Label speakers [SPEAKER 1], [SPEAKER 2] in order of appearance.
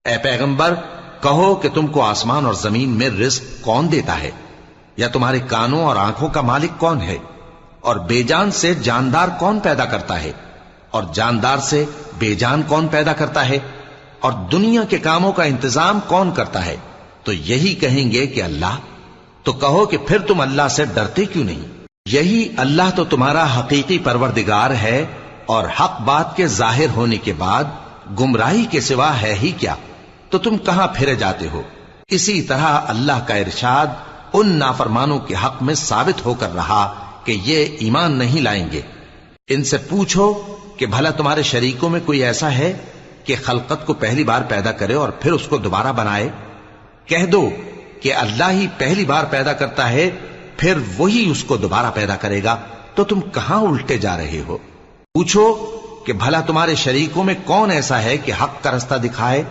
[SPEAKER 1] اے پیغمبر کہو کہ تم کو آسمان اور زمین میں رزق کون دیتا ہے؟ یا تمہارے کانوں اور آنکھوں کا مالک کون ہے؟ اور بے جان سے جاندار کون پیدا کرتا ہے؟ اور جاندار سے بے جان کون پیدا کرتا ہے؟ اور دنیا کے کاموں کا انتظام کون کرتا ہے؟ تو یہی کہیں گے کہ اللہ۔ تو کہو کہ پھر تم اللہ سے ڈرتے کیوں نہیں؟ یہی اللہ تو تمہارا حقیقی پروردگار ہے، اور حق بات کے ظاہر ہونے کے بعد گمراہی کے سوا ہے ہی کیا؟ تو تم کہاں پھرے جاتے ہو؟ اسی طرح اللہ کا ارشاد ان نافرمانوں کے حق میں ثابت ہو کر رہا کہ یہ ایمان نہیں لائیں گے۔ ان سے پوچھو کہ بھلا تمہارے شریکوں میں کوئی ایسا ہے کہ خلقت کو پہلی بار پیدا کرے اور پھر اس کو دوبارہ بنائے؟ کہہ دو کہ اللہ ہی پہلی بار پیدا کرتا ہے، پھر وہی اس کو دوبارہ پیدا کرے گا، تو تم کہاں الٹے جا رہے ہو؟ پوچھو کہ بھلا تمہارے شریکوں میں کون ایسا ہے کہ حق کا رستہ دکھائے